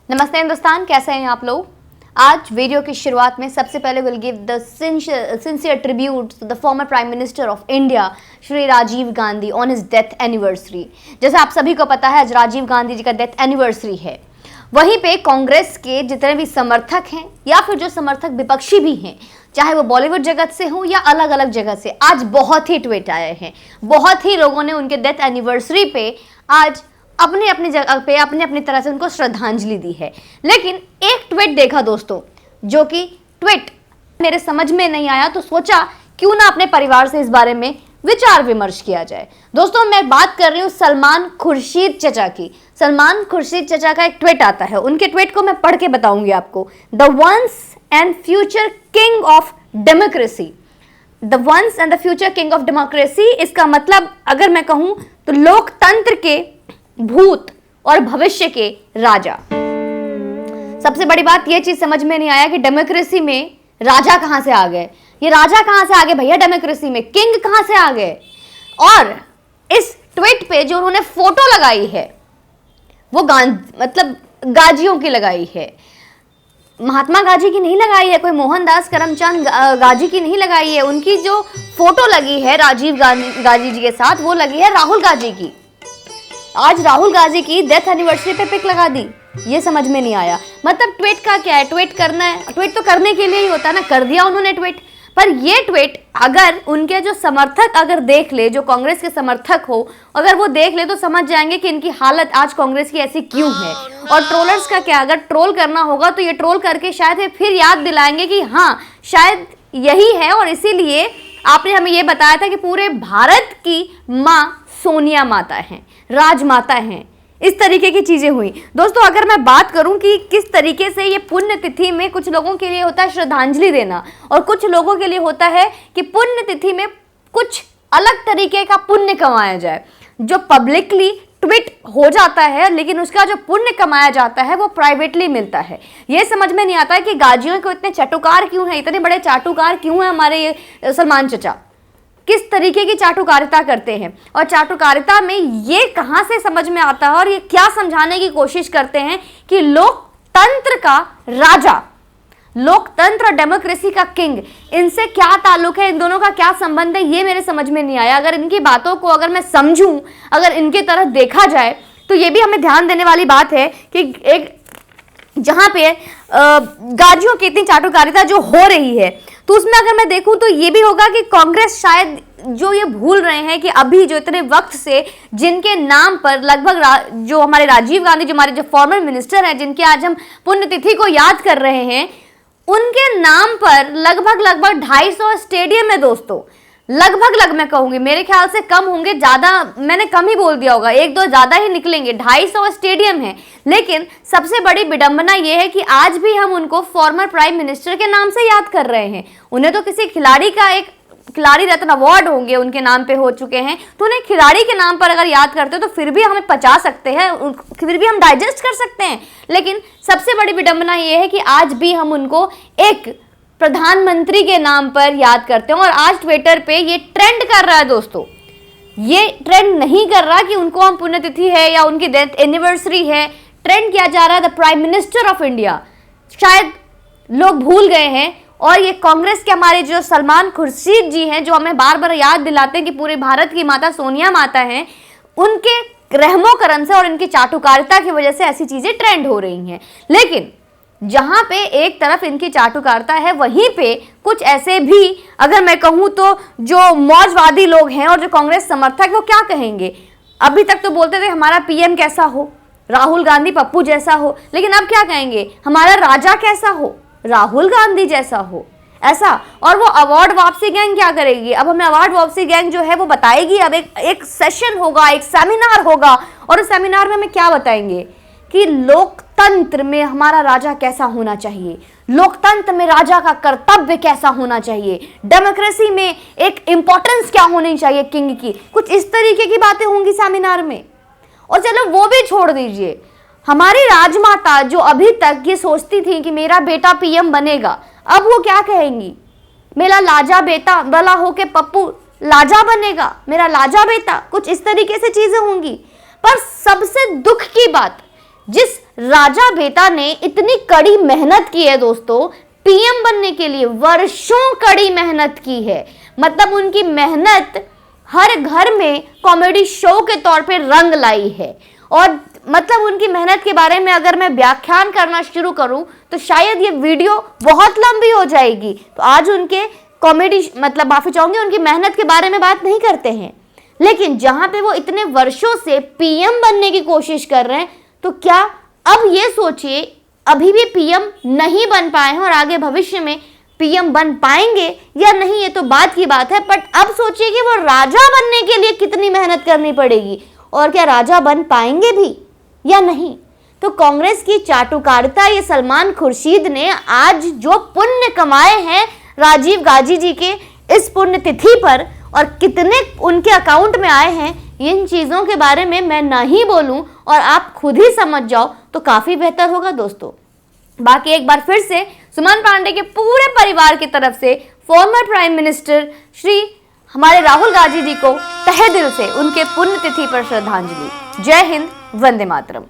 नमस्ते हिंदुस्तान, कैसे हैं आप लोग। आज वीडियो की शुरुआत में सबसे पहले will give the sincere tribute to the former prime minister of India Shri Rajiv Gandhi on his death anniversary. जैसे आप सभी को पता है आज राजीव गांधी जी का डेथ एनिवर्सरी है। वहीं पे कांग्रेस के जितने भी समर्थक हैं या फिर जो समर्थक विपक्षी भी हैं, चाहे वो बॉलीवुड जगत से हो या अलग अलग जगह से, आज बहुत ही ट्वीट आए हैं। बहुत ही लोगों ने उनके डेथ एनिवर्सरी पे आज अपने अपनी जगह पे अपने अपनी तरह से उनको श्रद्धांजलि दी है। लेकिन एक ट्वीट देखा दोस्तों, जो कि ट्वीट मेरे समझ में नहीं आया, तो सोचा क्यों ना अपने परिवार से इस बारे में विचार विमर्श किया जाए। दोस्तों मैं बात कर रही हूँ सलमान खुर्शीद चचा की। सलमान खुर्शीद चचा का एक ट्वीट आता है, उनके ट्वीट को मैं पढ़ के बताऊंगी आपको। The ones and future king of democracy, the ones and the future king of democracy, इसका मतलब अगर मैं कहूं तो लोकतंत्र के भूत और भविष्य के राजा। सबसे बड़ी बात यह चीज समझ में नहीं आया कि डेमोक्रेसी में राजा कहां से आ गए। ये राजा कहां से आ गए भैया, डेमोक्रेसी में किंग कहां से आ गए। और इस ट्वीट पे जो उन्होंने फोटो लगाई है वो मतलब गाजियों की लगाई है, महात्मा गांधी की नहीं लगाई है, कोई मोहनदास करमचंद गांधी की नहीं लगाई है। उनकी जो फोटो लगी है राजीव गांधी जी के साथ वो लगी है राहुल गांधी की। आज राहुल गांधी की डेथ एनिवर्सरी पे पिक लगा दी, ये समझ में नहीं आया। मतलब ट्वीट का क्या है, ट्वीट करना है, ट्वीट तो करने के लिए ही होता है ना, कर दिया उन्होंने ट्वीट। पर ये ट्वीट अगर उनके जो समर्थक अगर देख ले, जो कांग्रेस के समर्थक हो, अगर वो देख ले तो समझ जाएंगे कि इनकी हालत आज कांग्रेस की ऐसी क्यों है। और ट्रोलर्स का क्या, अगर ट्रोल करना होगा तो ये ट्रोल करके शायद फिर याद दिलाएंगे कि हाँ शायद यही है और इसीलिए आपने हमें ये बताया था कि पूरे भारत की माँ सोनिया माता हैं, राजमाता हैं। इस तरीके की चीजें हुई। दोस्तों अगर मैं बात करूं कि किस तरीके से ये पुण्य तिथि में कुछ लोगों के लिए होता है श्रद्धांजलि देना और कुछ लोगों के लिए होता है कि पुण्य तिथि में कुछ अलग तरीके का पुण्य कमाया जाए। जो पब्लिकली ट्वीट हो जाता है लेकिन उसका जो पुण्य कमाया जाता है वो प्राइवेटली मिलता है। ये समझ में नहीं आता है कि गाजियों को इतने चाटुकार क्यों हैं, इतने बड़े चाटुकार क्यों हैं हमारे ये सलमान चचा, किस तरीके की चाटुकारिता करते हैं। और चाटुकारिता में ये कहां से समझ में आता है और ये क्या समझाने की कोशिश करते हैं कि लोकतंत्र का राजा, लोकतंत्र और डेमोक्रेसी का किंग, इनसे क्या ताल्लुक है, इन दोनों का क्या संबंध है, ये मेरे समझ में नहीं आया। अगर इनकी बातों को अगर मैं समझूं, अगर इनकी तरफ देखा जाए तो ये भी हमें ध्यान देने वाली बात है कि एक जहां पे गाजियों की इतनी चाटुकारिता जो हो रही है तो उसमें अगर मैं देखूं तो ये भी होगा कि कांग्रेस शायद जो ये भूल रहे हैं कि अभी जो इतने वक्त से जिनके नाम पर लगभग जो हमारे राजीव गांधी, जो हमारे जो फॉर्मर मिनिस्टर हैं, जिनके आज हम पुण्यतिथि को याद कर रहे हैं, उनके नाम पर लगभग 250 स्टेडियम है दोस्तों। लगभग मैं कहूंगी, मेरे ख्याल से कम होंगे, ज्यादा मैंने कम ही बोल दिया होगा, एक दो ज्यादा ही निकलेंगे। 250 स्टेडियम है। लेकिन सबसे बड़ी विडंबना यह है कि आज भी हम उनको फॉर्मर प्राइम मिनिस्टर के नाम से याद कर रहे हैं। उन्हें तो किसी खिलाड़ी का एक खिलाड़ी रत्न अवार्ड होंगे उनके नाम पे हो चुके हैं, तो उन्हें खिलाड़ी के नाम पर अगर याद करते हो तो फिर भी हमें पचा सकते हैं, फिर भी हम डाइजेस्ट कर सकते हैं। लेकिन सबसे बड़ी विडंबना यह है कि आज भी हम उनको एक प्रधानमंत्री के नाम पर याद करते हैं। और आज ट्विटर पे ये ट्रेंड कर रहा है दोस्तों, ये ट्रेंड नहीं कर रहा कि उनको हम पुण्यतिथि है या उनकी डेथ एनिवर्सरी है, ट्रेंड किया जा रहा है the prime minister of India. शायद लोग भूल गए हैं और ये कांग्रेस के हमारे जो सलमान खुर्शीद जी हैं, जो हमें बार बार याद दिलाते हैं कि पूरे भारत की माता सोनिया माता हैं, उनके रहमो करम से और इनकी चाटुकारिता की वजह से ऐसी चीजें ट्रेंड हो रही हैं। लेकिन जहां पे एक तरफ इनकी चाटुकारिता है, वहीं पे कुछ ऐसे भी अगर मैं कहूं तो जो मौजवादी लोग हैं और जो कांग्रेस समर्थक, वो क्या कहेंगे। अभी तक तो बोलते थे हमारा पीएम कैसा हो, राहुल गांधी पप्पू जैसा हो, लेकिन अब क्या कहेंगे, हमारा राजा कैसा हो, राहुल गांधी जैसा हो, ऐसा। और वो अवार्ड वापसी गैंग क्या करेगी, अब हमें अवार्ड वापसी गैंग जो है वो बताएगी। अब एक सेशन होगा, एक सेमिनार होगा और उस सेमिनार में हमें क्या बताएंगे कि लोकतंत्र में हमारा राजा कैसा होना चाहिए, लोकतंत्र में राजा का कर्तव्य कैसा होना चाहिए, डेमोक्रेसी में एक इंपॉर्टेंस क्या होनी चाहिए किंग की। कुछ इस तरीके की बातें होंगी सेमिनार में। और चलो वो भी छोड़ दीजिए, हमारी राजमाता जो अभी तक ये सोचती थी कि मेरा बेटा पीएम बनेगा, अब वो क्या कहेंगी, मेरा लाजा बेटा बड़ा होके पप्पू लाजा बनेगा, मेरा लाजा बेटा। कुछ इस तरीके से चीजें होंगी। पर सबसे दुख की बात, जिस राजा बेटा ने इतनी कड़ी मेहनत की है दोस्तों, पीएम बनने के लिए वर्षों कड़ी मेहनत की है। मतलब उनकी मेहनत हर घर में कॉमेडी शो के तौर पे रंग लाई है। और मतलब उनकी मेहनत के बारे में अगर मैं व्याख्यान करना शुरू करूं तो शायद ये वीडियो बहुत लंबी हो जाएगी। तो आज उनके कॉमेडी मतलब माफी चाहूंगी, उनकी मेहनत के बारे में बात नहीं करते हैं। लेकिन जहां पे वो इतने वर्षों से पीएम बनने की कोशिश कर रहे हैं, तो क्या अब ये सोचिए अभी भी पीएम नहीं बन पाए हैं और आगे भविष्य में पीएम बन पाएंगे या नहीं, ये तो बात की बात है। बट अब सोचिए कि वो राजा बनने के लिए कितनी मेहनत करनी पड़ेगी और क्या राजा बन पाएंगे भी या नहीं। तो कांग्रेस की चाटुकारिता, ये सलमान खुर्शीद ने आज जो पुण्य कमाए हैं राजीव गांधी जी के इस पुण्य तिथि पर और कितने उनके अकाउंट में आए हैं, इन चीज़ों के बारे में मैं नहीं बोलूं और आप खुद ही समझ जाओ तो काफ़ी बेहतर होगा दोस्तों। बाकी एक बार फिर से सुमन पांडे के पूरे परिवार की तरफ से फॉर्मर प्राइम मिनिस्टर श्री हमारे राहुल गांधी जी को तहे दिल से उनके पुण्यतिथि पर श्रद्धांजलि। जय हिंद, वंदे मातरम।